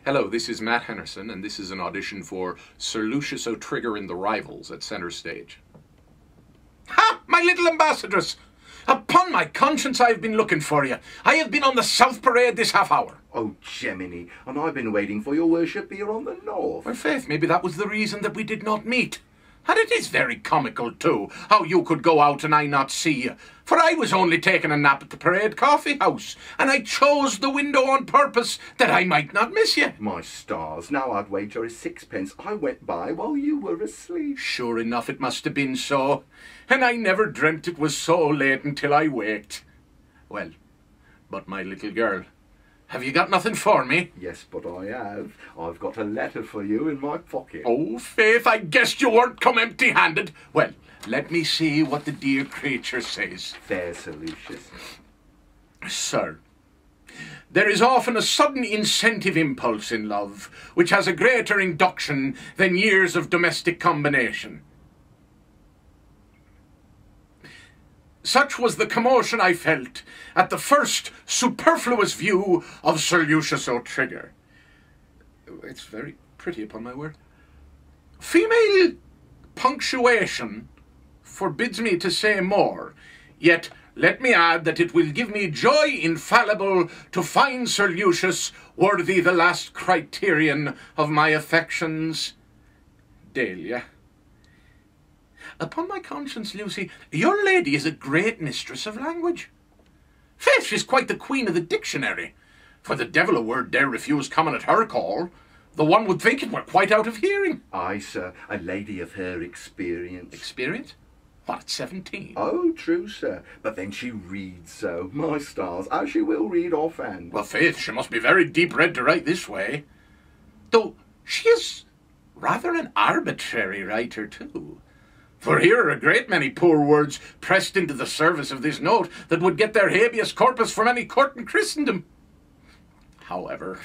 Hello, this is Matt Henderson, and this is an audition for Sir Lucius O'Trigger in The Rivals at CenterStage. Ha! My little ambassadress! Upon my conscience, I have been looking for you. I have been on the South Parade this half hour. Oh, Gemini, and I've been waiting for your worship here on the North. Well, faith, maybe that was the reason that we did not meet. And it is very comical, too, how you could go out and I not see you. For I was only taking a nap at the Parade Coffee House, and I chose the window on purpose that I might not miss you. My stars, now I'd wager a sixpence I went by while you were asleep. Sure enough, it must have been so. And I never dreamt it was so late until I waked. Well, but my little girl, have you got nothing for me? Yes, but I have. I've got a letter for you in my pocket. Oh, faith, I guessed you weren't come empty-handed. Well, let me see what the dear creature says. There, Sir Lucius. Sir, there is often a sudden incentive impulse in love, which has a greater induction than years of domestic combination. Such was the commotion I felt at the first superfluous view of Sir Lucius O'Trigger. It's very pretty, upon my word. Female punctuation forbids me to say more, yet let me add that it will give me joy infallible to find Sir Lucius worthy the last criterion of my affections. Dahlia. Upon my conscience, Lucy, your lady is a great mistress of language. Faith, she's quite the queen of the dictionary. For the devil a word dare refuse coming at her call. The one would think it were quite out of hearing. Aye, sir, a lady of her experience. Experience? What, at 17? Oh, true, sir. But then she reads so. My stars, how she will read offhand. Well, faith, she must be very deep-read to write this way. Though she is rather an arbitrary writer, too. For here are a great many poor words pressed into the service of this note that would get their habeas corpus from any court in Christendom. However,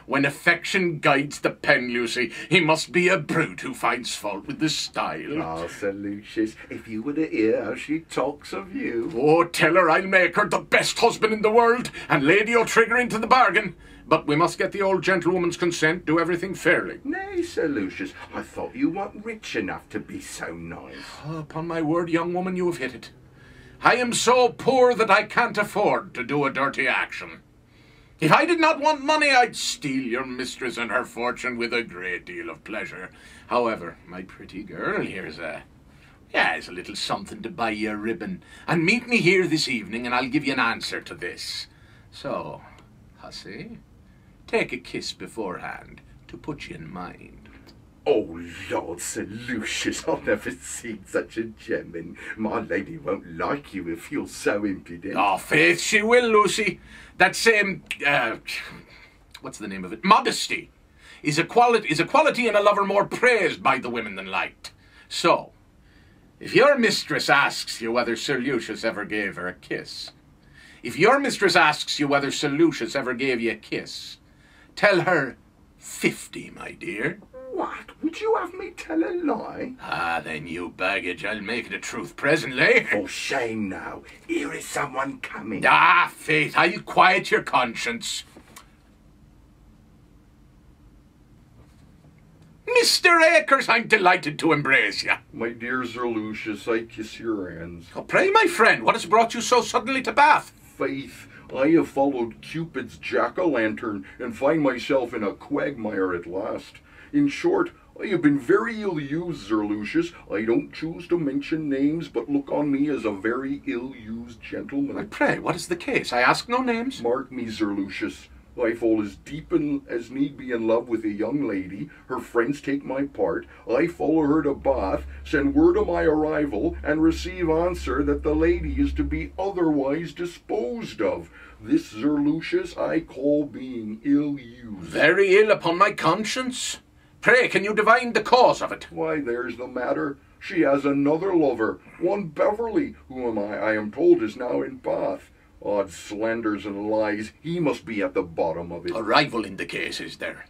when affection guides the pen, Lucy, he must be a brute who finds fault with the style. Ah, Sir Lucius, if you were to hear how she talks of you. Oh, tell her I'll make her the best husband in the world, and Lady O'Trigger into the bargain. But we must get the old gentlewoman's consent, do everything fairly. Nay, Sir Lucius, I thought you weren't rich enough to be so nice. Oh, upon my word, young woman, you have hit it. I am so poor that I can't afford to do a dirty action. If I did not want money, I'd steal your mistress and her fortune with a great deal of pleasure. However, my pretty girl, here's a little something to buy you a ribbon. And meet me here this evening, and I'll give you an answer to this. So, hussy, take a kiss beforehand to put you in mind. Oh, Lord, Sir Lucius, I've never seen such a gentleman. My lady won't like you if you're so impudent. Oh, faith, she will, Lucy. That same, what's the name of it? Modesty is a quality in a lover more praised by the women than liked. So, if your mistress asks you whether Sir Lucius ever gave her a kiss, tell her 50, my dear. What? Would you have me tell a lie? Ah, then, you baggage, I'll make it a truth presently. For shame now. Here is someone coming. Ah, faith, I'll quiet your conscience. Mr. Akers, I'm delighted to embrace you. My dear Sir Lucius, I kiss your hands. Oh, pray, my friend, what has brought you so suddenly to Bath? Faith, I have followed Cupid's jack-o'-lantern and find myself in a quagmire at last. In short, I have been very ill-used, Sir Lucius. I don't choose to mention names, but look on me as a very ill-used gentleman. Well, pray, what is the case? I ask no names. Mark me, Sir Lucius. I fall as deep as need be in love with a young lady. Her friends take my part. I follow her to Bath, send word of my arrival, and receive answer that the lady is to be otherwise disposed of. This, Sir Lucius, I call being ill-used. Very ill upon my conscience. Pray, can you divine the cause of it? Why, there's the matter. She has another lover, one Beverley, whom I am told is now in Bath. Odd slanders and lies, he must be at the bottom of it. A rival in the case, is there?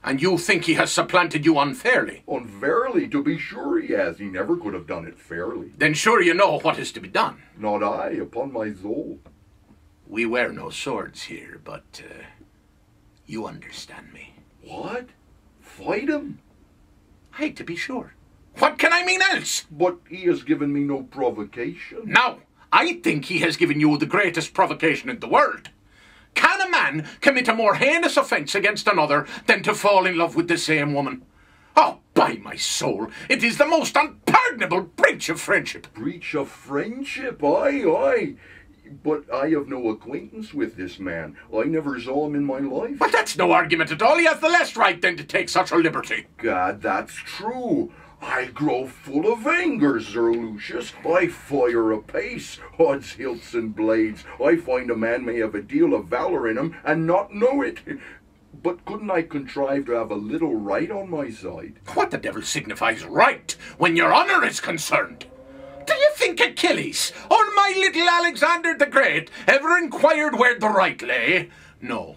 And you think he has supplanted you unfairly? Unfairly, to be sure he has. He never could have done it fairly. Then sure you know what is to be done. Not I, upon my soul. We wear no swords here, but you understand me. What? Fight him? Ay, to be sure. What can I mean else? But he has given me no provocation. Now, I think he has given you the greatest provocation in the world. Can a man commit a more heinous offence against another than to fall in love with the same woman? Oh, by my soul, it is the most unpardonable breach of friendship. Breach of friendship? Aye. But I have no acquaintance with this man. I never saw him in my life. But that's no argument at all. He has the less right then to take such a liberty. Gad, that's true. I grow full of anger, Sir Lucius. I fire apace. Odds, hilts, and blades. I find a man may have a deal of valour in him and not know it. But couldn't I contrive to have a little right on my side? What the devil signifies right when your honour is concerned? Do you think Achilles or my little Alexander the Great ever inquired where the right lay? No.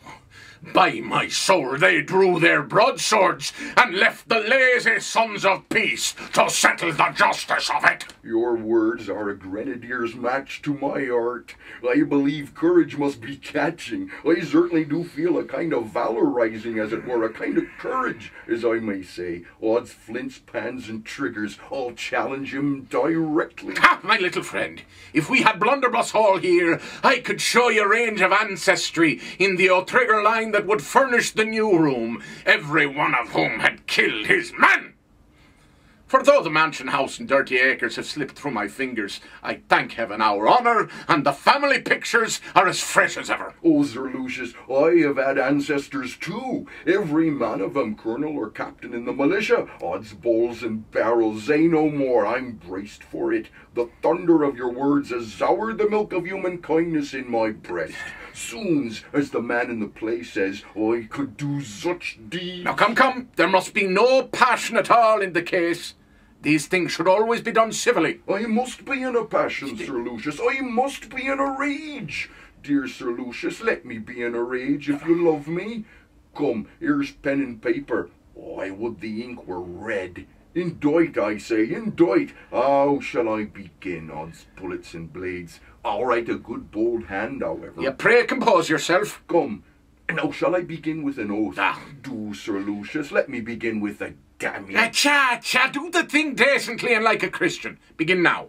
By my soul, they drew their broadswords and left the lazy sons of peace to settle the justice of it. Your words are a grenadier's match to my art. I believe courage must be catching. I certainly do feel a kind of valour rising, as it were, a kind of courage, as I may say. Odds, flints, pans, and triggers, I'll challenge him directly. Ha, my little friend, if we had Blunderbuss Hall here, I could show you a range of ancestry in the O'Trigger line that would furnish the new room, every one of whom had killed his man. For though the mansion house and dirty acres have slipped through my fingers, I thank heaven our honour and the family pictures are as fresh as ever. Oh, Sir Lucius, I have had ancestors too. Every man of them colonel or captain in the militia. Odds, balls, and barrels, say no more. I'm braced for it. The thunder of your words has soured the milk of human kindness in my breast. Soons, as the man in the play says, I could do such deeds. Now come, there must be no passion at all in the case. These things should always be done civilly. I must be in a passion, Sir Lucius. I must be in a rage. Dear Sir Lucius, let me be in a rage if you love me. Come, here's pen and paper. Oh, I would the ink were red. Indite, I say, indite. How shall I begin, odds, bullets, and blades? I'll write a good bold hand, however. You pray compose yourself. Come, now shall I begin with an oath? Ah. Do, Sir Lucius, let me begin with a damn you. Cha, do the thing decently and like a Christian. Begin now.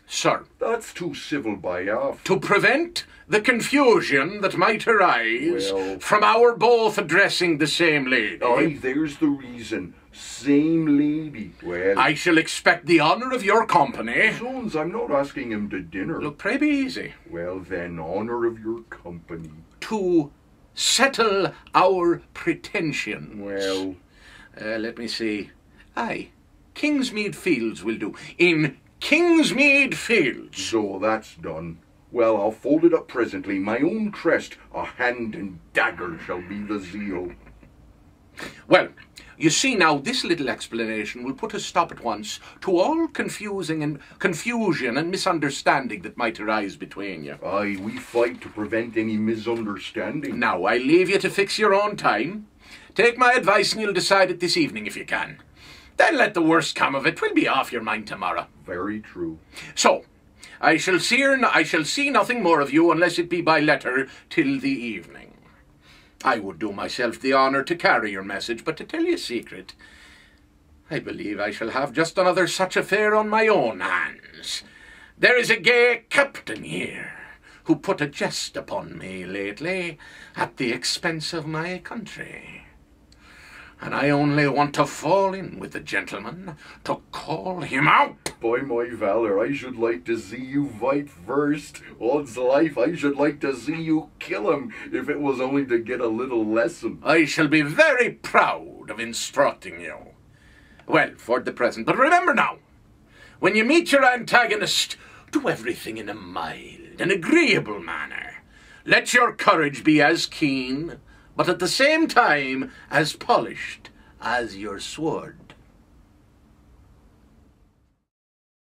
Sir, That's too civil by half. to prevent the confusion that might arise Well- from our both addressing the same lady, Aye, there's the reason. Same lady. Well, I shall expect the honour of your company. Zones, I'm not asking him to dinner. Look, pray be easy. Well then, honour of your company. To settle our pretensions. Well, Let me see. Aye, Kingsmead Fields will do. In Kingsmead Fields. so that's done. Well, I'll fold it up presently. My own crest, a hand and dagger shall be the zeal. Well, you see now, this little explanation will put a stop at once to all confusion and misunderstanding that might arise between you. Aye, we fight to prevent any misunderstanding. Now, I leave you to fix your own time. Take my advice and you'll decide it this evening if you can. Then let the worst come of it. 'Twill be off your mind tomorrow. Very true. So, I shall see nothing more of you unless it be by letter till the evening. I would do myself the honour to carry your message, but to tell you a secret, I believe I shall have just another such affair on my own hands. There is a gay captain here who put a jest upon me lately at the expense of my country. And I only want to fall in with the gentleman to call him out. By my valour, I should like to see you fight first. Odds life, I should like to see you kill him, if it was only to get a little lesson. I shall be very proud of instructing you. Well, for the present, but remember now, when you meet your antagonist, do everything in a mild and agreeable manner. Let your courage be as keen, but at the same time as polished as your sword.